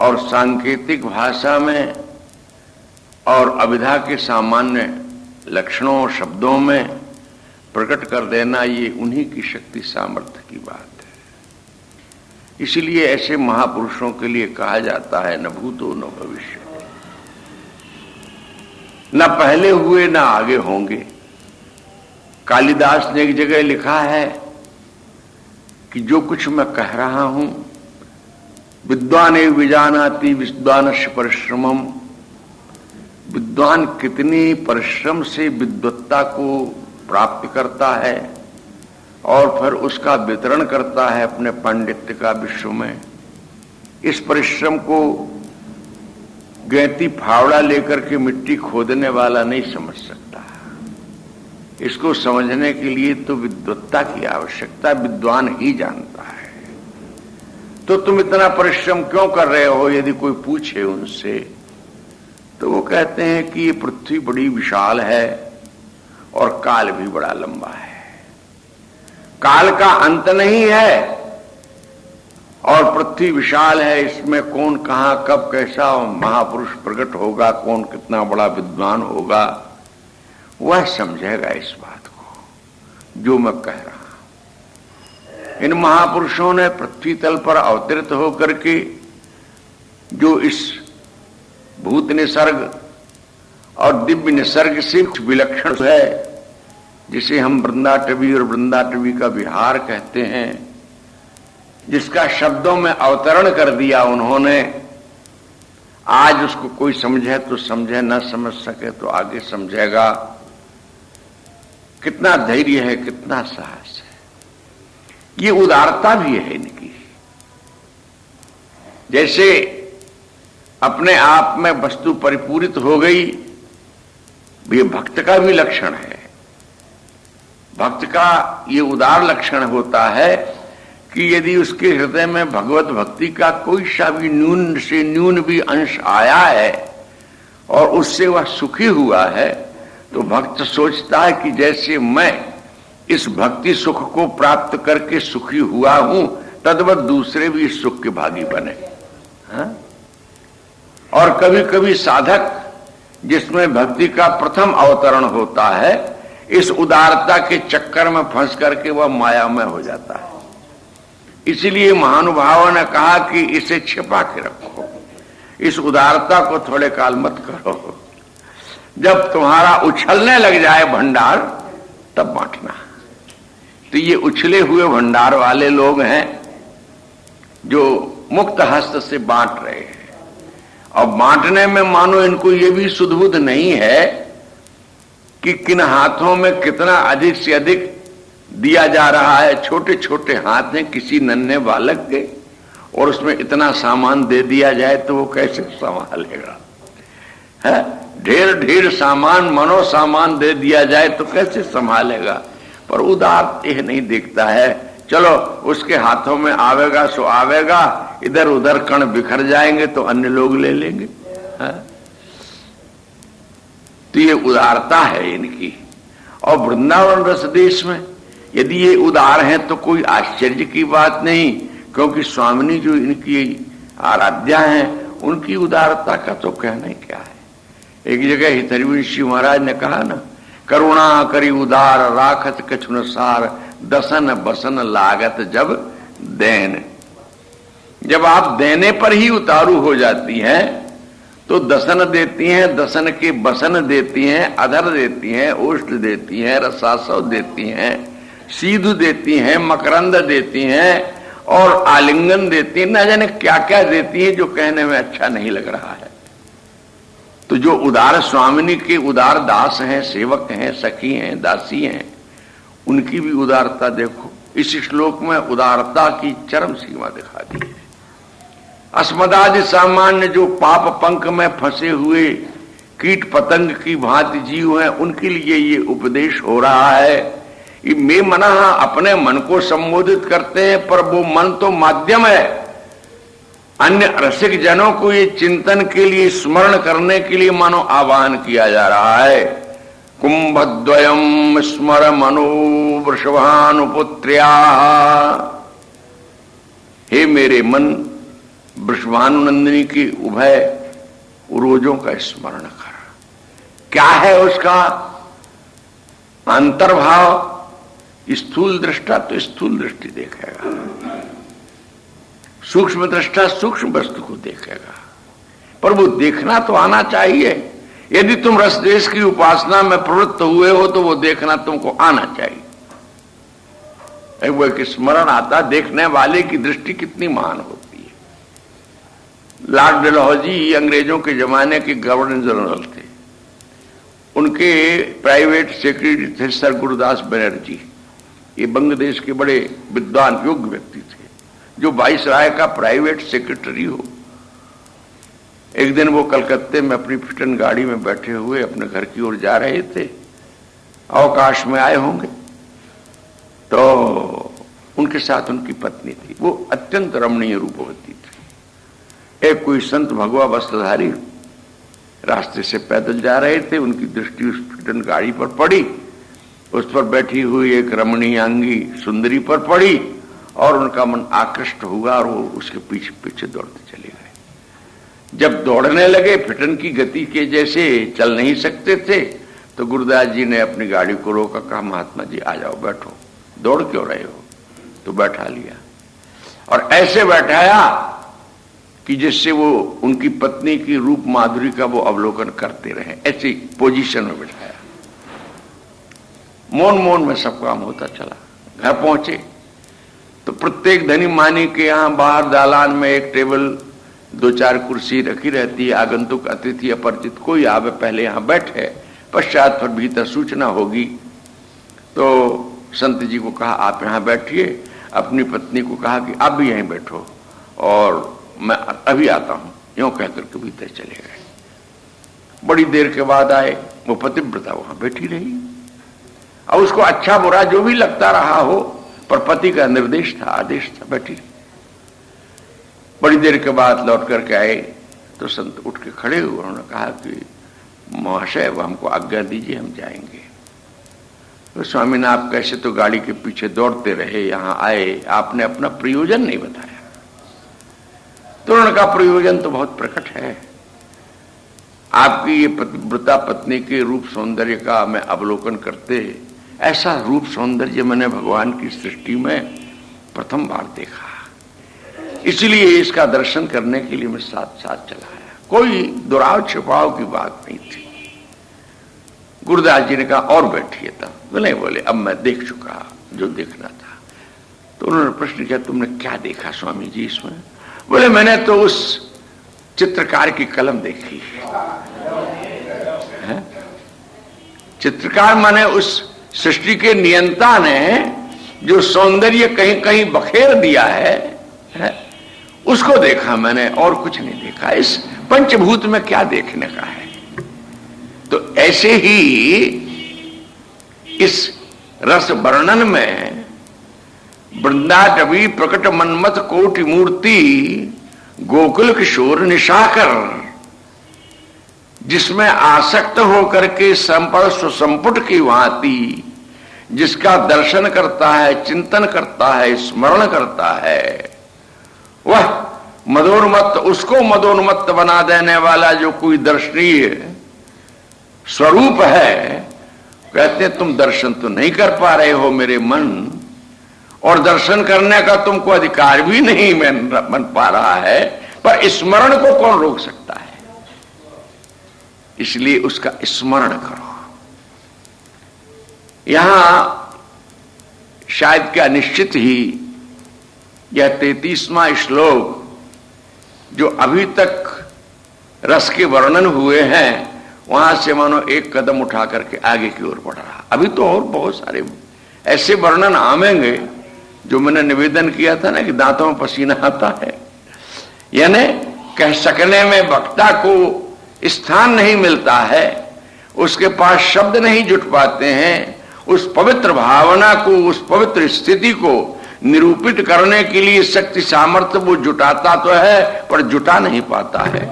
और सांकेतिक भाषा में और अभिधा के सामान्य लक्षणों और शब्दों में प्रकट कर देना, ये उन्हीं की शक्ति सामर्थ्य की बात है। इसलिए ऐसे महापुरुषों के लिए कहा जाता है न भूतो न भविष्य, न पहले हुए न आगे होंगे। कालिदास ने एक जगह लिखा है कि जो कुछ मैं कह रहा हूं, विद्वान एव विजानाति विद्वानस्य परिश्रमम, विद्वान कितनी परिश्रम से विद्वत्ता को प्राप्त करता है और फिर उसका वितरण करता है अपने पांडित्य का विश्व में। इस परिश्रम को गैती फावड़ा लेकर के मिट्टी खोदने वाला नहीं समझ सकता। इसको समझने के लिए तो विद्वत्ता की आवश्यकता विद्वान ही जानता है। तो तुम इतना परिश्रम क्यों कर रहे हो, यदि कोई पूछे उनसे, तो वो कहते हैं कि ये पृथ्वी बड़ी विशाल है और काल भी बड़ा लंबा है। काल का अंत नहीं है और पृथ्वी विशाल है, इसमें कौन कहां कब कैसा महापुरुष प्रकट होगा, कौन कितना बड़ा विद्वान होगा, वह समझेगा इस बात को जो मैं कह रहा हूं। इन महापुरुषों ने पृथ्वी तल पर अवतरित होकर के जो इस भूत निसर्ग और दिव्य निसर्ग से विलक्षण है, जिसे हम वृंदाटवी और वृंदाटवी का विहार कहते हैं, जिसका शब्दों में अवतरण कर दिया उन्होंने, आज उसको कोई समझे तो समझे, न समझ सके तो आगे समझेगा। कितना धैर्य है, कितना साहस है, ये उदारता भी है इनकी। जैसे अपने आप में वस्तु परिपूरित हो गई, ये भक्त का भी लक्षण है। भक्त का ये उदार लक्षण होता है कि यदि उसके हृदय में भगवत भक्ति का कोई सा भी न्यून से न्यून भी अंश आया है और उससे वह सुखी हुआ है, तो भक्त सोचता है कि जैसे मैं इस भक्ति सुख को प्राप्त करके सुखी हुआ हूं, तद्वत दूसरे भी इस सुख के भागी बने। हाँ? और कभी कभी साधक जिसमें भक्ति का प्रथम अवतरण होता है, इस उदारता के चक्कर में फंस करके वह मायामय हो जाता है। इसीलिए महानुभावों ने कहा कि इसे छिपा के रखो, इस उदारता को थोड़े काल मत करो। जब तुम्हारा उछलने लग जाए भंडार, तब बांटना। तो ये उछले हुए भंडार वाले लोग हैं जो मुक्त हस्त से बांट रहे हैं। और बांटने में मानो इनको ये भी सुध-बुध नहीं है कि किन हाथों में कितना अधिक से अधिक दिया जा रहा है। छोटे छोटे हाथ हैं किसी नन्हे बालक के, और उसमें इतना सामान दे दिया जाए तो वो कैसे संभालेगा? है ढेर ढेर सामान, मनो सामान दे दिया जाए तो कैसे संभालेगा? पर उदार यह नहीं देखता है, चलो उसके हाथों में आवेगा सो आवेगा, इधर उधर कण बिखर जाएंगे तो अन्य लोग ले लेंगे। है? तो ये उदारता है इनकी। और वृंदावन रस देश में यदि ये उदार हैं तो कोई आश्चर्य की बात नहीं, क्योंकि स्वामिनी जो इनकी आराध्या हैं, उनकी उदारता का तो कहना ही क्या है। एक जगह हितरिवंशी महाराज ने कहा ना, करुणा करी उदार राखत कछुन सार, दसन बसन लागत जब देन। जब आप देने पर ही उतारू हो जाती हैं तो दसन देती हैं, दसन के बसन देती हैं, अधर देती हैं, ओष्ठ देती हैं, रसासव देती हैं, सीधु देती हैं, मकरंद देती हैं और आलिंगन देती हैं, न जाने क्या क्या देती है जो कहने में अच्छा नहीं लग रहा है। तो जो उदार स्वामिनी के उदार दास हैं, सेवक हैं, सखी हैं, दासी हैं, उनकी भी उदारता देखो। इस श्लोक में उदारता की चरम सीमा दिखा दी है। अस्मदादि सामान्य जो पाप पंख में फंसे हुए कीट पतंग की भांति जीव हैं, उनके लिए ये उपदेश हो रहा है। ये मैं मना अपने मन को संबोधित करते हैं, पर वो मन तो माध्यम है। अन्य रसिक जनों को ये चिंतन के लिए, स्मरण करने के लिए मानो आह्वान किया जा रहा है। कुंभद्वयम स्मर मनो वृषभानुपुत्र्या, हे मेरे मन, वृषभानुनंदिनी की उभय उरोजों का स्मरण कर। क्या है उसका अंतर्भाव? स्थूल दृष्टा तो स्थूल दृष्टि देखेगा, सूक्ष्म दृष्टा सूक्ष्म वस्तु को देखेगा, पर वो देखना तो आना चाहिए। यदि तुम रसदेश की उपासना में प्रवृत्त हुए हो तो वो देखना तुमको आना चाहिए। वो एक स्मरण आता, देखने वाले की दृष्टि कितनी महान होती है। लॉर्ड डलहौजी अंग्रेजों के जमाने के गवर्नर जनरल थे, उनके प्राइवेट सेक्रेटरी थे सर गुरुदास बनर्जी। ये बंगलादेश के बड़े विद्वान योग्य व्यक्ति थे, जो वाइसराय का प्राइवेट सेक्रेटरी हो। एक दिन वो कलकत्ते में अपनी फिटन गाड़ी में बैठे हुए अपने घर की ओर जा रहे थे, अवकाश में आए होंगे, तो उनके साथ उनकी पत्नी थी। वो अत्यंत रमणीय रूपवती थी। एक कोई संत भगवा वस्त्रधारी रास्ते से पैदल जा रहे थे, उनकी दृष्टि उस फिटन गाड़ी पर पड़ी, उस पर बैठी हुई एक रमणीयांगी सुंदरी पर पड़ी और उनका मन आकृष्ट हुआ और वो उसके पीछे पीछे दौड़ते चले गए। जब दौड़ने लगे, फिटन की गति के जैसे चल नहीं सकते थे, तो गुरुदास जी ने अपनी गाड़ी को रोका, कहा महात्मा जी आ जाओ, बैठो, दौड़ क्यों रहे हो? तो बैठा लिया और ऐसे बैठाया कि जिससे वो उनकी पत्नी की रूप माधुरी का वो अवलोकन करते रहे। ऐसी पोजीशन में बैठाया। मौन मौन में सब काम होता चला। घर पहुंचे तो प्रत्येक धनी मानी के यहां बाहर दालान में एक टेबल, 2-4 कुर्सी रखी रहती है। आगंतुक अतिथि अपरिचित कोई आवे पहले यहां बैठे, पश्चात पर भीतर सूचना होगी। तो संत जी को कहा आप यहां बैठिए, अपनी पत्नी को कहा कि आप भी यहीं बैठो और मैं अभी आता हूं, यूं कहकर के भीतर चले गए। बड़ी देर के बाद आए, वो पतिव्रता वहां बैठी रही और उसको अच्छा बुरा जो भी लगता रहा हो, पर पति का निर्देश था, आदेश था, बैठी रही। बड़ी देर के बाद लौट करके आए तो संत उठ के खड़े हुए, उन्होंने कहा कि महाशय वो हमको आज्ञा दीजिए, हम जाएंगे। तो स्वामी आप कैसे तो गाड़ी के पीछे दौड़ते रहे, यहां आए, आपने अपना प्रयोजन नहीं बताया। तो उन्होंने कहा प्रयोजन तो बहुत प्रकट है, आपकी ये पतिव्रता पत्नी के रूप सौंदर्य का मैं अवलोकन करते, ऐसा रूप सौंदर्य मैंने भगवान की सृष्टि में प्रथम बार देखा, इसलिए इसका दर्शन करने के लिए मैं साथ साथ चला आया। कोई दुराव छिपाव की बात नहीं थी। गुरुदास जी ने कहा और बैठिए था, तो नहीं बोले अब मैं देख चुका जो देखना था। तो उन्होंने प्रश्न किया तुमने क्या देखा स्वामी जी इसमें? बोले मैंने तो उस चित्रकार की कलम देखी है। चित्रकार माने उस सृष्टि के नियंता ने जो सौंदर्य कहीं कहीं बखेर दिया है, उसको देखा मैंने, और कुछ नहीं देखा। इस पंचभूत में क्या देखने का है? तो ऐसे ही इस रस वर्णन में वृंदाटवी प्रकट मनमथ कोटि मूर्ति गोकुल किशोर निशाकर, जिसमें आसक्त होकर के संपद सुसंपुट की भांति जिसका दर्शन करता है, चिंतन करता है, स्मरण करता है, वह मदोन्मत्त, उसको मदोन्मत्त बना देने वाला जो कोई दर्शनीय स्वरूप है। कहते हैं तुम दर्शन तो नहीं कर पा रहे हो मेरे मन, और दर्शन करने का तुमको अधिकार भी नहीं बन पा रहा है, पर स्मरण को कौन रोक सकता है? इसलिए उसका स्मरण करो। यहां शायद क्या निश्चित ही यह 33वां श्लोक जो अभी तक रस के वर्णन हुए हैं, वहां से मानो एक कदम उठा करके आगे की ओर बढ़ रहा। अभी तो और बहुत सारे ऐसे वर्णन आवेंगे जो मैंने निवेदन किया था ना कि दांतों में पसीना आता है, यानी कह सकने में वक्ता को स्थान नहीं मिलता है, उसके पास शब्द नहीं जुट पाते हैं। उस पवित्र भावना को, उस पवित्र स्थिति को निरूपित करने के लिए शक्ति सामर्थ्य वो जुटाता तो है, पर जुटा नहीं पाता है।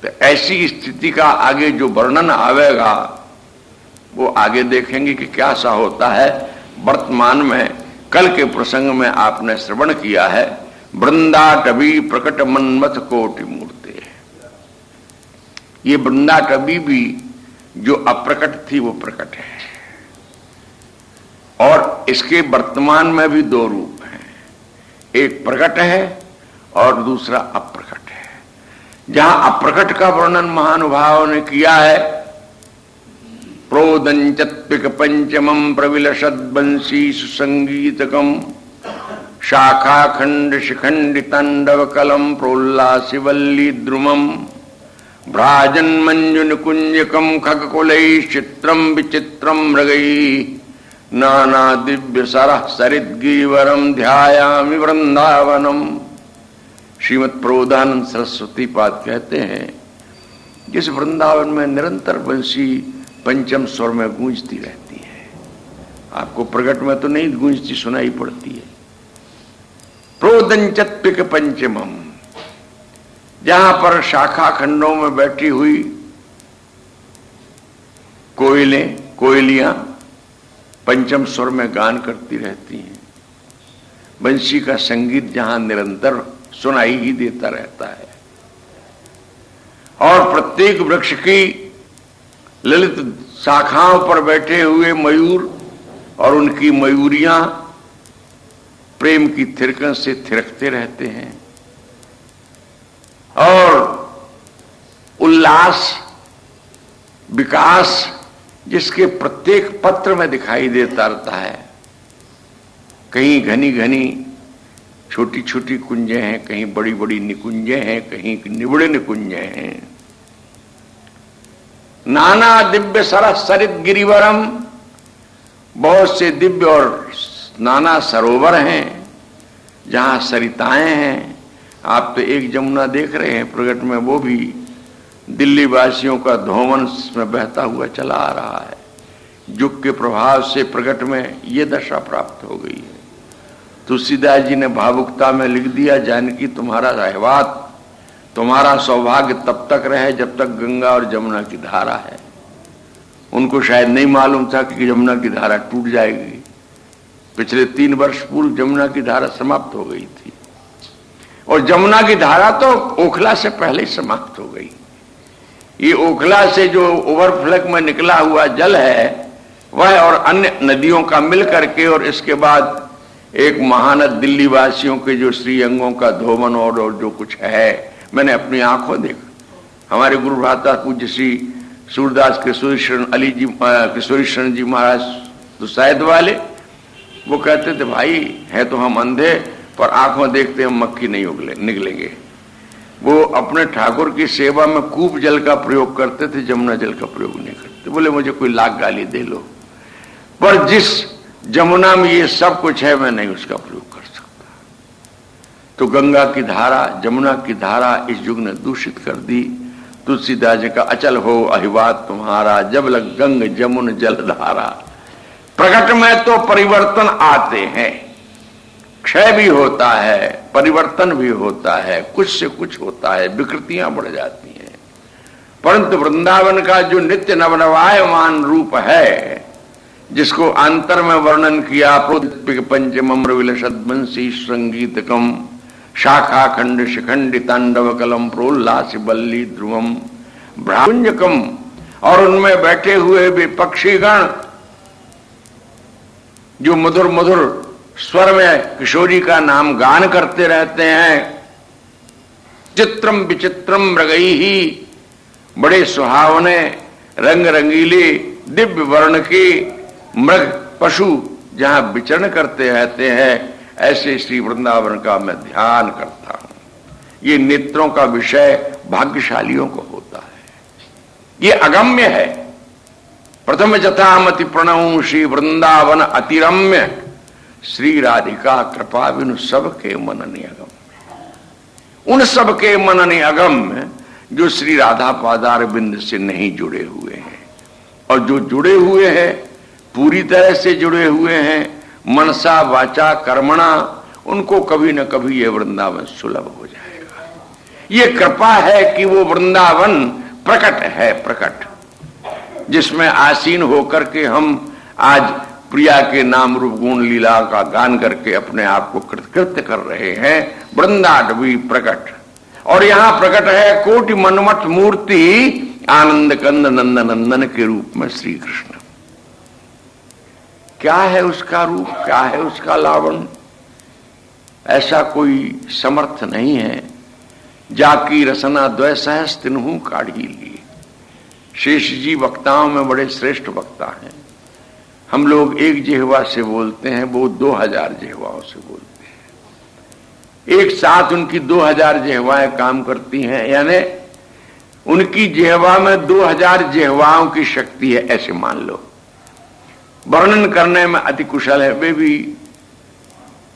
तो ऐसी स्थिति का आगे जो वर्णन आवेगा वो आगे देखेंगे कि क्या सा होता है। वर्तमान में कल के प्रसंग में आपने श्रवण किया है, वृंदाटवी प्रकट मन्मथ कोटि मूर्ते। ये वृंदाटवी भी जो अप्रकट थी वो प्रकट है, और इसके वर्तमान में भी दो रूप हैं, एक प्रकट है और दूसरा अप्रकट है। जहां अप्रकट का वर्णन महानुभावों ने किया है, प्रोदंचत्विक पंचमम प्रविलसद बंसी सुसंगीतकम शाखा खंड शिखंडी तांडव कलम प्रोल्लासी वल्ली द्रुमम भ्राजन मंजुन कुंजकम खगकुलई चित्रम विचित्रम मृगई नाना दिव्य सरह सरित गिरिवरम ध्यायामि वृंदावनम। श्रीमद प्रोदानंद सरस्वती पाद कहते हैं, जिस वृंदावन में निरंतर बंसी पंचम स्वर में गूंजती रहती है, आपको प्रकट में तो नहीं गूंजती सुनाई पड़ती है। प्रोदंचत्विक पंचमम, जहां पर शाखा खंडों में बैठी हुई कोयलियां पंचम स्वर में गान करती रहती हैं। बंसी का संगीत जहां निरंतर सुनाई ही देता रहता है, और प्रत्येक वृक्ष की ललित शाखाओं पर बैठे हुए मयूर और उनकी मयूरियां प्रेम की थिरकन से थिरकते रहते हैं, और उल्लास विकास जिसके प्रत्येक पत्र में दिखाई देता रहता है। कहीं घनी घनी छोटी छोटी कुंजें हैं, कहीं बड़ी बड़ी निकुंजें हैं, कहीं निबड़े निकुंजें हैं। नाना दिव्य सरस सरित गिरिवरम, बहुत से दिव्य और नाना सरोवर हैं जहां सरिताएं हैं। आप तो एक जमुना देख रहे हैं प्रगट में, वो भी दिल्ली वासियों का धोवन में बहता हुआ चला आ रहा है। युग के प्रभाव से प्रगट में ये दशा प्राप्त हो गई है। तुलसीदास जी ने भावुकता में लिख दिया, जानकी तुम्हारा रहवात, तुम्हारा सौभाग्य तब तक रहे जब तक गंगा और जमुना की धारा है। उनको शायद नहीं मालूम था कि जमुना की धारा टूट जाएगी। पिछले 3 वर्ष पूर्व जमुना की धारा समाप्त हो गई थी, और जमुना की धारा तो ओखला से पहले ही समाप्त हो गई। ये ओखला से जो ओवरफ्लक में निकला हुआ जल है वह और अन्य नदियों का मिल करके, और इसके बाद एक महानद दिल्ली वासियों के जो श्रीअंगों का धोवन और जो कुछ है, मैंने अपनी आंखों देखा। हमारे गुरु भ्राता पूज्य श्री सूरदास किशोरी शरण जी महाराज दुसायद वाले, वो कहते थे, भाई है तो हम अंधे पर आंखों देखते हम मक्खी नहीं निकलेंगे। वो अपने ठाकुर की सेवा में कूप जल का प्रयोग करते थे, जमुना जल का प्रयोग नहीं करते। बोले मुझे कोई लाख गाली दे लो, पर जिस जमुना में ये सब कुछ है मैं नहीं उसका प्रयोग कर सकता। तो गंगा की धारा, जमुना की धारा इस युग ने दूषित कर दी। तुलसीदास जी का अचल हो अहिवात तुम्हारा, जब लग गंग जमुन जल धारा। प्रकट में तो परिवर्तन आते हैं, क्षय भी होता है, परिवर्तन भी होता है, कुछ से कुछ होता है, विकृतियां बढ़ जाती हैं। परंतु वृंदावन का जो नित्य नवनवायमान रूप है, जिसको अंतर में वर्णन किया, पंचमम विलसद बंसी संगीतकम शाखा खंड शिखंडी तांडव कलम प्रोल्लास बल्ली ध्रुवम भ्राकुंजकम, और उनमें बैठे हुए भी पक्षीगण जो मधुर मधुर स्वर में किशोरी का नाम गान करते रहते हैं। चित्रम विचित्रम मृगई ही, बड़े सुहावने रंग रंगीले दिव्य वर्ण के मृग पशु जहां विचरण करते रहते हैं, ऐसे श्री वृंदावन का मैं ध्यान करता हूं। ये नेत्रों का विषय भाग्यशालियों को होता है, ये अगम्य है। प्रथम जथामति प्रणव श्री वृंदावन अतिरम्य, श्री राधिका कृपा बिनु सबके मनन अगम। उन सबके मनन अगम जो श्री राधा पादार बिंद से नहीं जुड़े हुए हैं, और जो जुड़े हुए हैं पूरी तरह से जुड़े हुए हैं मनसा वाचा कर्मणा, उनको कभी न कभी ये वृंदावन सुलभ हो जाएगा। ये कृपा है कि वो वृंदावन प्रकट है, प्रकट जिसमें आसीन होकर के हम आज प्रिया के नाम रूप गुण लीला का गान करके अपने आप को कृतकृत्य कर रहे हैं। वृंदाटवी प्रकट, और यहां प्रकट है कोटि मनमथ मूर्ति आनंद कंद नंदन नंदन के रूप में श्री कृष्ण। क्या है उसका रूप, क्या है उसका लावण्य, ऐसा कोई समर्थ नहीं है। जाकी रसना द्वय सहस तिन्हु काढ़ी लिए। शेष जी वक्ताओं में बड़े श्रेष्ठ वक्ता हैं। हम लोग एक जिह्वा से बोलते हैं, वो 2000 जिह्वाओं से बोलते हैं। एक साथ उनकी 2000 जिह्वाएं काम करती हैं, यानी उनकी जिह्वा में 2000 जिह्वाओं की शक्ति है, ऐसे मान लो। वर्णन करने में अति कुशल है, वे भी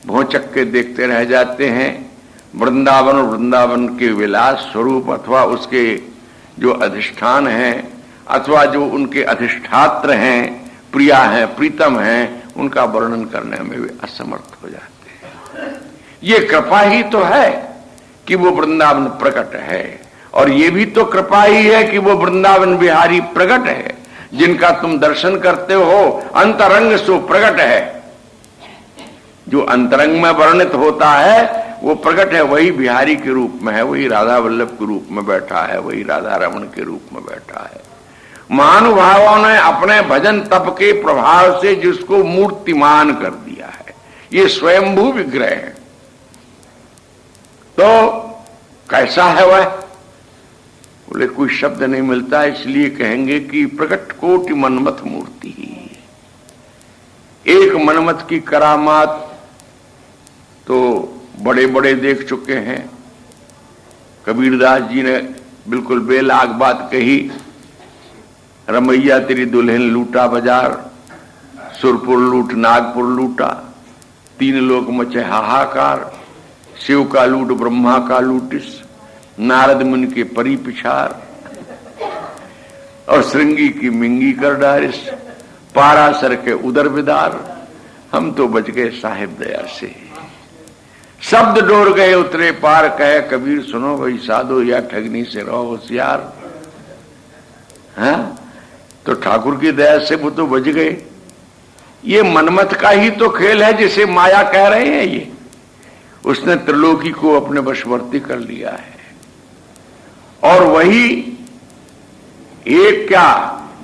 भौचक के देखते रह जाते हैं। वृंदावन और वृंदावन के विलास स्वरूप अथवा उसके जो अधिष्ठान हैं अथवा जो उनके अधिष्ठात्र हैं, प्रिया हैं, प्रीतम हैं, उनका वर्णन करने में वे असमर्थ हो जाते हैं। ये कृपा ही तो है कि वो वृंदावन प्रकट है, और ये भी तो कृपा ही है कि वो वृंदावन बिहारी प्रकट है, जिनका तुम दर्शन करते हो। अंतरंग सो प्रकट है, जो अंतरंग में वर्णित होता है वो प्रकट है, वही बिहारी के रूप में है, वही राधा वल्लभ के रूप में बैठा है, वही राधा रमण के रूप में बैठा है। महानुभावों ने अपने भजन तप के प्रभाव से जिसको मूर्तिमान कर दिया है, ये स्वयंभू विग्रह है। तो कैसा है वह? बोले कोई शब्द नहीं मिलता, इसलिए कहेंगे कि प्रकट कोटि मनमथ मूर्ति ही। एक मनमथ की करामात तो बड़े बड़े देख चुके हैं। कबीरदास जी ने बिल्कुल बेलाग बात कही, रमैया तेरी दुल्हन लूटा बाजार, सुरपुर लूट नागपुर लूटा, 3 लोक मचे हाहाकार, शिव का लूट ब्रह्मा का लूटिस, नारद मुनि के परी पिछार, और श्रृंगी की मिंगी कर डारिस, पारासर के उदर विदार। हम तो बच गए साहिब दया से। शब्द डोर गए उतरे पार, कहे कबीर सुनो भाई साधो या ठगनी से रहो होशियार। हाँ, तो ठाकुर की दया से वो तो बच गए। ये मनमथ का ही तो खेल है जिसे माया कह रहे हैं। ये उसने त्रिलोकी को अपने वशवर्ती कर लिया है, और वही एक क्या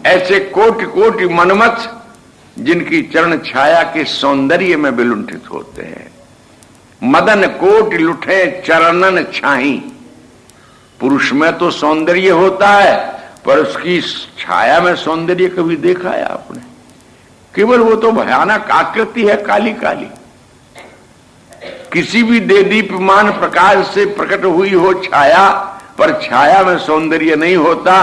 ऐसे कोटि कोटि मनमथ जिनकी चरण छाया के सौंदर्य में विलुंठित होते हैं। मदन कोटि लुठे चरणन छाही। पुरुष में तो सौंदर्य होता है, पर उसकी छाया में सौंदर्य कभी देखा है आपने? केवल वो तो भयानक आकृति है, काली काली। किसी भी दीप्यमान प्रकाश से प्रकट हुई हो छाया, पर छाया में सौंदर्य नहीं होता।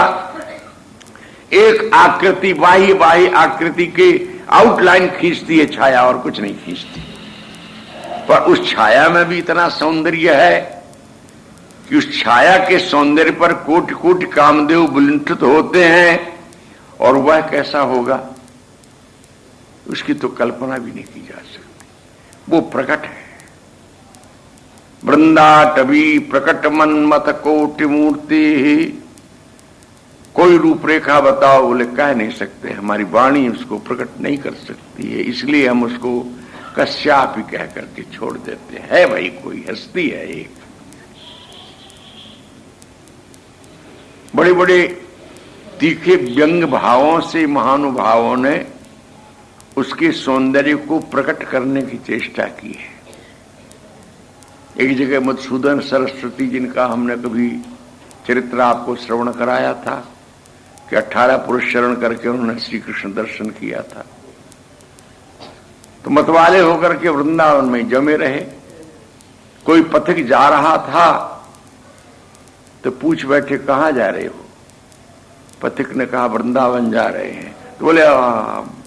एक आकृति, बाह्य बाह्य आकृति के आउटलाइन खींचती है छाया, और कुछ नहीं खींचती। पर उस छाया में भी इतना सौंदर्य है कि उस छाया के सौंदर्य पर कोटि कोटि कामदेव विलुंठित होते हैं, और वह कैसा होगा उसकी तो कल्पना भी नहीं की जा सकती। वो प्रकट है। वृंदाटवी प्रकट मनमथ कोटि मूर्ति। कोई रूपरेखा बताओ, बोले कह नहीं सकते, हमारी वाणी उसको प्रकट नहीं कर सकती है, इसलिए हम उसको कश्याप ही कह करके छोड़ देते हैं। भाई कोई हस्ती है एक। बड़े बड़े तीखे व्यंग भावों से महानुभावों ने उसके सौंदर्य को प्रकट करने की चेष्टा की है। एक जगह मधुसूदन सरस्वती, जिनका हमने कभी चरित्र आपको श्रवण कराया था कि 18 पुरुष शरण करके उन्होंने श्री कृष्ण दर्शन किया था, तो मतवाले होकर के वृंदावन में जमे रहे। कोई पथिक जा रहा था तो पूछ बैठे कहां जा रहे हो? पथिक ने कहा वृंदावन जा रहे हैं। तो बोले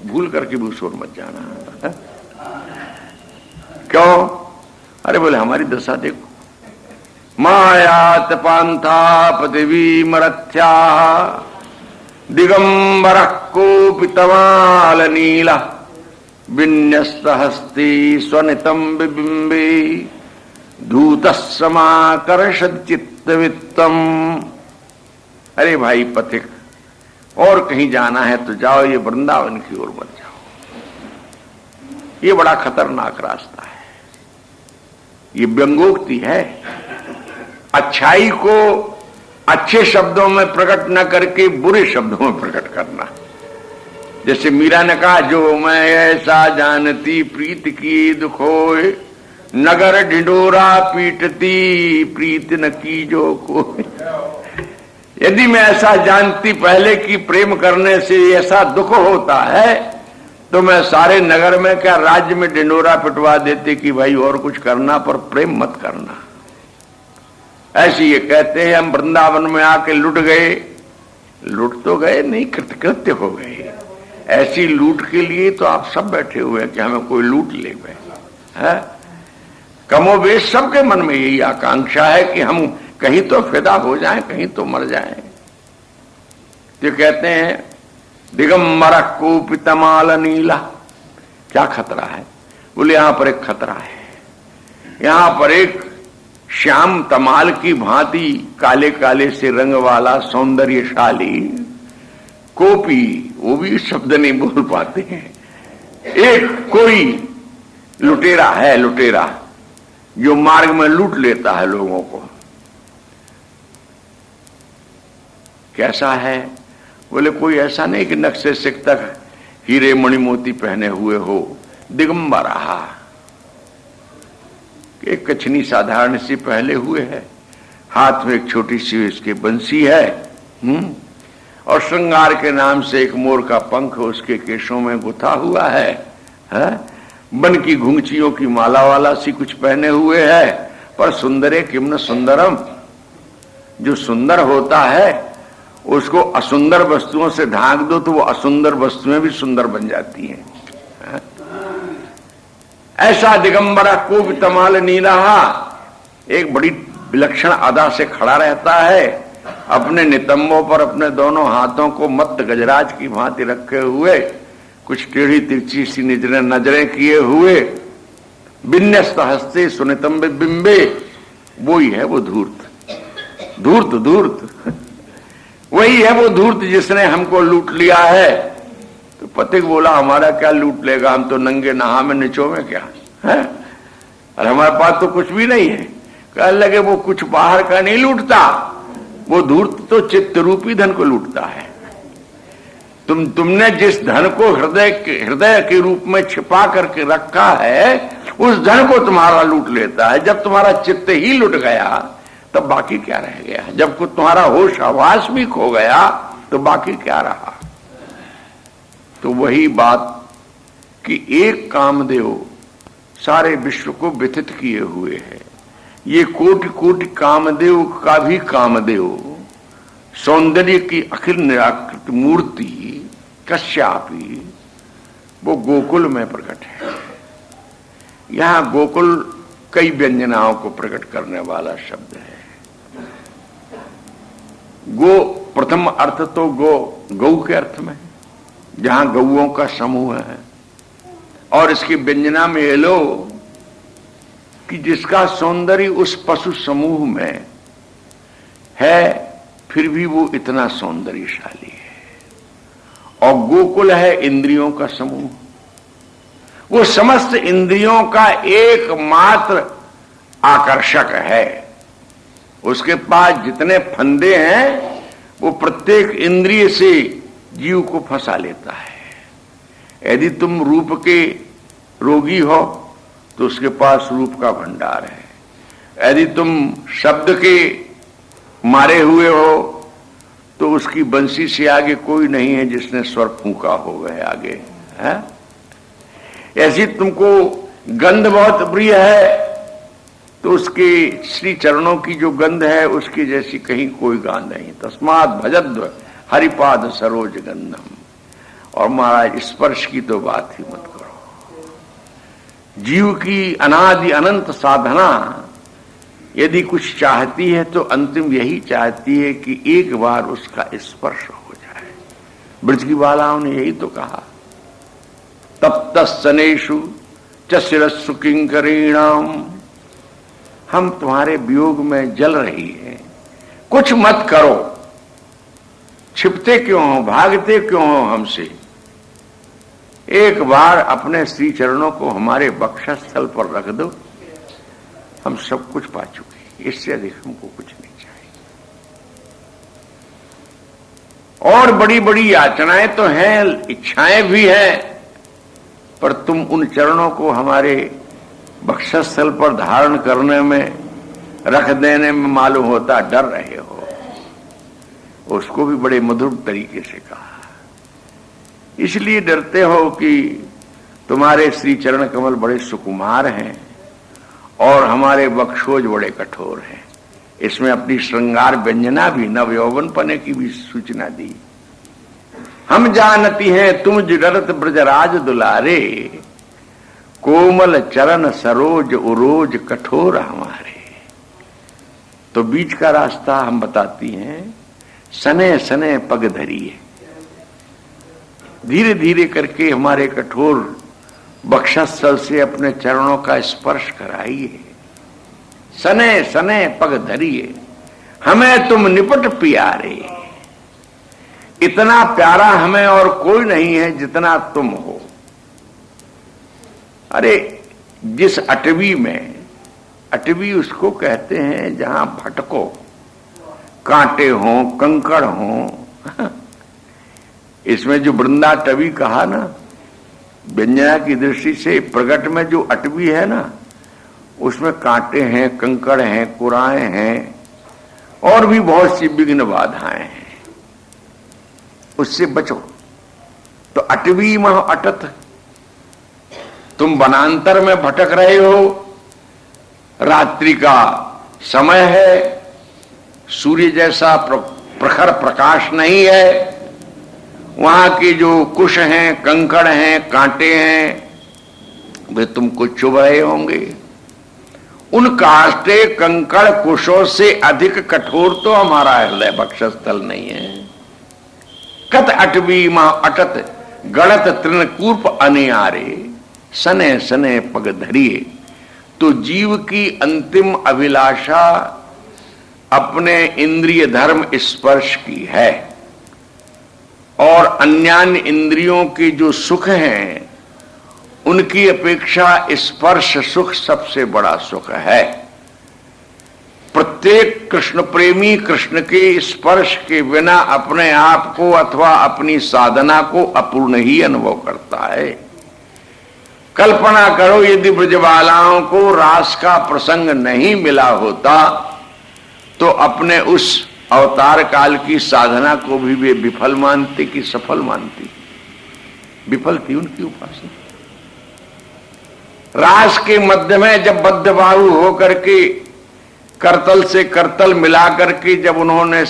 भूल करके भूसोर मत जाना। क्यों? अरे बोले हमारी दशा देखो, मायात पांथा पृथ्वी मरथ्या दिगंबर कोपितमाल नीला विन्यस्त हस्ती स्वनितम बिबिंबे धूत समाकर्षद चित्तवित्तम। अरे भाई पथिक, और कहीं जाना है तो जाओ, ये वृंदावन की ओर मत जाओ। ये बड़ा खतरनाक रास्ता है। ये व्यंगोक्ति है। अच्छाई को अच्छे शब्दों में प्रकट न करके बुरे शब्दों में प्रकट करना। जैसे मीरा ने कहा, जो मैं ऐसा जानती प्रीत की दुखोय, नगर ढिंडोरा पीटती प्रीत न की जो कोई। यदि मैं ऐसा जानती पहले कि प्रेम करने से ऐसा दुख होता है, तो मैं सारे नगर में क्या राज्य में ढिंडोरा पिटवा देते कि भाई और कुछ करना पर प्रेम मत करना। ऐसे ये कहते हैं, हम वृंदावन में आके लुट गए। लुट तो गए नहीं, कृतकृत्य हो गए। ऐसी लूट के लिए तो आप सब बैठे हुए हैं कि हमें कोई लूट ले गए है। कमोबेश सबके मन में यही आकांक्षा है कि हम कहीं तो फिदा हो जाएं, कहीं तो मर जाएं। तो कहते हैं, दिगंबर कोपितमाल नीला। क्या खतरा है? बोले यहां पर एक खतरा है। यहां पर एक श्याम तमाल की भांति काले काले से रंग वाला सौंदर्यशाली कोपी, वो भी शब्द नहीं बोल पाते हैं, एक कोई लुटेरा है, लुटेरा जो मार्ग में लूट लेता है लोगों को। कैसा है? बोले कोई ऐसा नहीं कि नक्शे सिख तक हीरे मणि मोती पहने हुए हो, दिगंबर रहा, एक कछनी साधारण सी पहले हुए है, हाथ में एक छोटी सी इसके बंसी है, और श्रृंगार के नाम से एक मोर का पंख उसके केशों में गुथा हुआ है, बन की घुंघचियों की माला वाला सी कुछ पहने हुए है। पर सुंदरे किम न सुंदरम, जो सुंदर होता है उसको असुंदर वस्तुओं से ढांक दो तो वो असुंदर वस्तुएं भी सुंदर बन जाती हैं। ऐसा दिगंबरा को तमाल नीला एक बड़ी विलक्षण अदा से खड़ा रहता है, अपने नितंबों पर अपने दोनों हाथों को मत्त गजराज की भांति रखे हुए, कुछ टेढ़ी तिरछी सी नजरें किए हुए, विन्यस्त हस्ते सुनितंब बिंबे। वो ही है वो धूर्त, धूर्त धूर्त वही है वो धूर्त जिसने हमको लूट लिया है। तो पथिक बोला, हमारा क्या लूट लेगा, हम तो नंगे नहा में निचो में क्या है, और हमारे पास तो कुछ भी नहीं है। कहने लगे, वो कुछ बाहर का नहीं लूटता, वो धूर्त तो चित्त रूपी धन को लूटता है। तुमने जिस धन को हृदय के रूप में छिपा करके रखा है, उस धन को तुम्हारा लूट लेता है। जब तुम्हारा चित्त ही लुट गया तब बाकी क्या रह गया? जब कुछ तुम्हारा होश आवास भी खो गया तो बाकी क्या रहा? तो वही बात कि एक कामदेव सारे विश्व को व्यथित किए हुए है। ये कोटि कोटि कामदेव का भी कामदेव, सौंदर्य की अखिल निराकृत मूर्ति कश्यापी, वो गोकुल में प्रकट है। यहां गोकुल कई व्यंजनाओं को प्रकट करने वाला शब्द है। गो प्रथम अर्थ तो गौ के अर्थ में, जहां गौओं का समूह है, और इसकी व्यंजना में ये लो कि जिसका सौंदर्य उस पशु समूह में है फिर भी वो इतना सौंदर्यशाली है। और गोकुल है इंद्रियों का समूह, वो समस्त इंद्रियों का एकमात्र आकर्षक है। उसके पास जितने फंदे हैं वो प्रत्येक इंद्रिय से जीव को फंसा लेता है। यदि तुम रूप के रोगी हो तो उसके पास रूप का भंडार है। यदि तुम शब्द के मारे हुए हो तो उसकी बंसी से आगे कोई नहीं है जिसने स्वर फूंका हो गए आगे है। ऐसी तुमको गंध बहुत प्रिय है तो उसके श्री चरणों की जो गंध है उसकी जैसी कहीं कोई गंध नहीं। तस्मात् भजद्व हरिपाद सरोज गंधम। और महाराज स्पर्श की तो बात ही मत करो। जीव की अनादि अनंत साधना यदि कुछ चाहती है तो अंतिम यही चाहती है कि एक बार उसका स्पर्श हो जाए। ब्रज की बालाओं ने यही तो कहा, तप्तस्तनेषु च शिरस्सु किंकरीणाम। हम तुम्हारे वियोग में जल रही हैं, कुछ मत करो। छिपते क्यों हो, भागते क्यों हो हमसे? एक बार अपने श्री चरणों को हमारे वक्षस्थल पर रख दो, हम सब कुछ पा चुके, इससे अधिक हमको कुछ नहीं चाहिए। और बड़ी बड़ी याचनाएं तो हैं, इच्छाएं भी हैं, पर तुम उन चरणों को हमारे वक्षस्थल पर धारण करने में, रख देने में मालूम होता डर रहे हो। उसको भी बड़े मधुर तरीके से कहा, इसलिए डरते हो कि तुम्हारे श्री चरण कमल बड़े सुकुमार हैं और हमारे वक्षोज बड़े कठोर हैं। इसमें अपनी श्रृंगार व्यंजना भी, नव यौवन पने की भी सूचना दी। हम जानती हैं तुम जुडरत ब्रजराज दुलारे, कोमल चरण सरोज उरोज कठोर हमारे। तो बीच का रास्ता हम बताती हैं, सने सने पग धरिए, धीरे धीरे करके हमारे कठोर वक्षस्थल से अपने चरणों का स्पर्श कराइए। सने सने पग धरिए, हमें तुम निपट प्यारे। इतना प्यारा हमें और कोई नहीं है जितना तुम हो। अरे जिस अटवी में, अटवी उसको कहते हैं जहां भटको, कांटे हों, कंकड़ हों। इसमें जो वृंदाटवी कहा ना, व्यंजना की दृष्टि से प्रगट में जो अटवी है ना, उसमें कांटे हैं, कंकड़ हैं, कुराएं हैं और भी बहुत सी विघ्न बाधाएं हैं, उससे बचो। तो अटवी मह अटत, तुम वनांतर में भटक रहे हो, रात्रि का समय है, सूर्य जैसा प्रखर प्रकाश नहीं है, वहां के जो कुश हैं, कंकड़ हैं, कांटे हैं, वे तुमको चुभ रहे होंगे। उन कांटे कंकड़ कुशों से अधिक कठोर तो हमारा हृदय वक्षस्थल नहीं है। कत अटवी मां अटत गणत तृणकूप अनियारे, सने सने पग धरिए। तो जीव की अंतिम अभिलाषा अपने इंद्रिय धर्म स्पर्श की है, और अन्यान्य इंद्रियों के जो सुख हैं उनकी अपेक्षा स्पर्श सुख सबसे बड़ा सुख है। प्रत्येक कृष्ण प्रेमी कृष्ण के स्पर्श के बिना अपने आप को अथवा अपनी साधना को अपूर्ण ही अनुभव करता है। कल्पना करो यदि ब्रजबालाओं को रास का प्रसंग नहीं मिला होता तो अपने उस अवतार काल की साधना को भी वे विफल मानते कि सफल मानती? विफल थी उनकी उपासना। रास के मध्य में जब बद्धबाहु होकर के करतल से करतल मिला करके जब उन्होंने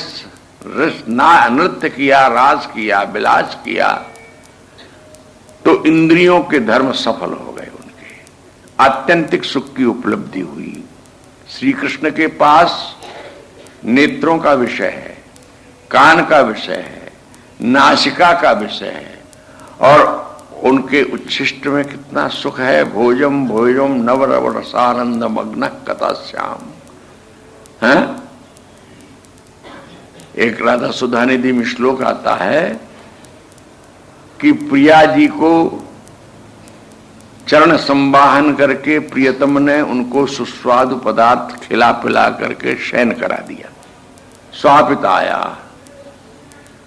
नृत्य किया, रास किया, विलास किया, तो इंद्रियों के धर्म सफल हो गए। उनके आत्यंतिक सुख की उपलब्धि हुई। श्री कृष्ण के पास नेत्रों का विषय है, कान का विषय है, नासिका का विषय है, और उनके उच्छिष्ट में कितना सुख है। भोजम भोजम नवरव रसानंद मग्न कथा श्याम है। एक राधा सुधा निधि में श्लोक आता है कि प्रिया जी को चरण संवाहन करके प्रियतम ने उनको सुस्वादु पदार्थ खिला पिला करके शयन करा दिया। स्वापित आया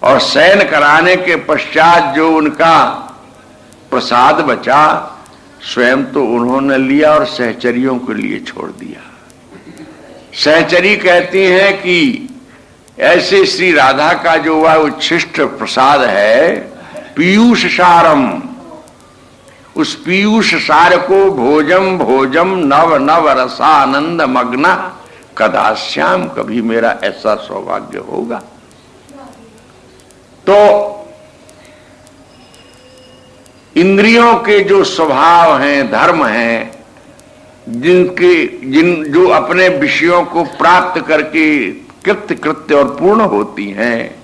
और शयन कराने के पश्चात जो उनका प्रसाद बचा स्वयं तो उन्होंने लिया और सहचरियों के लिए छोड़ दिया। सहचरी कहती हैं कि ऐसे श्री राधा का जो वह उच्छिष्ट प्रसाद है, पीयूष सारम, उस पीयूष सार को भोजम भोजम नव नव रसानंद मग्न कदाश्याम, कभी मेरा ऐसा सौभाग्य होगा। तो इंद्रियों के जो स्वभाव हैं, धर्म हैं, जो अपने विषयों को प्राप्त करके कृत्य कृत्य और पूर्ण होती हैं,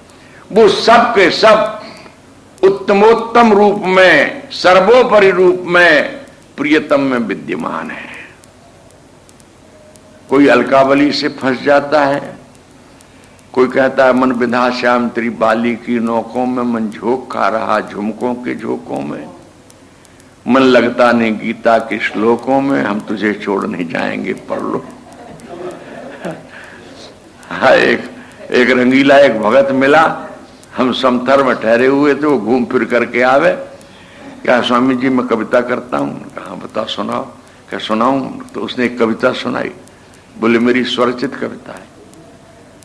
वो सब के सब उत्तमोत्तम रूप में, सर्वोपरि रूप में प्रियतम में विद्यमान है। कोई अलकावली से फंस जाता है, कोई कहता है मन विधा श्याम तेरी बाली की नोकों में, मन झोंक खा रहा झुमकों के झोंकों में। मन लगता नहीं गीता के श्लोकों में, हम तुझे छोड़ नहीं जाएंगे, पढ़ लो। हाँ, एक रंगीला एक भगत मिला, हम समथर में ठहरे हुए थे, वो घूम फिर करके आवे, क्या स्वामी जी मैं कविता करता हूँ, कहा बताओ सुनाओ, क्या सुनाऊं, तो उसने एक कविता सुनाई, बोले मेरी स्वरचित कविता है।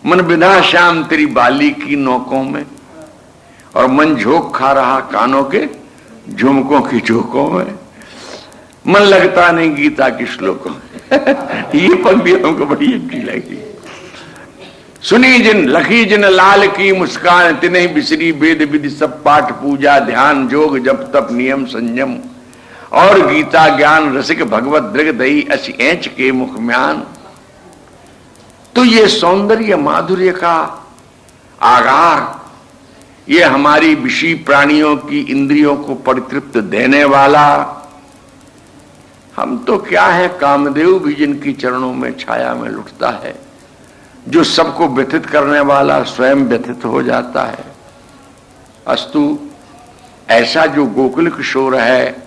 मन बिना श्याम तेरी बाली की नौकों में, और मन झोंक खा रहा कानों के झुमकों की झोंकों में, मन लगता नहीं गीता की श्लोकों में। ये पंक्ति हमको बड़ी अच्छी लगी। सुनी जिन लखी जिन लाल की मुस्कान, तिन्हीं बिसरी वेद विधि सब पाठ पूजा ध्यान जोग जप तप नियम संयम, और गीता ज्ञान रसिक भगवत दृग दही असी एंच के मुख म्यान। तो ये सौंदर्य माधुर्य का आगार, ये हमारी विषी प्राणियों की इंद्रियों को परितृप्त देने वाला, हम तो क्या है, कामदेव भी जिनकी चरणों में छाया में लुटता है, जो सबको व्यथित करने वाला स्वयं व्यथित हो जाता है। अस्तु ऐसा जो गोकुल किशोर है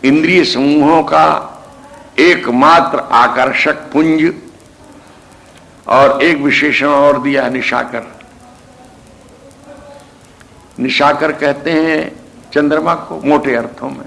इंद्रिय समूहों का एकमात्र आकर्षक पुंज, और एक विशेषण और दिया निशाकर। निशाकर कहते हैं चंद्रमा को मोटे अर्थों में।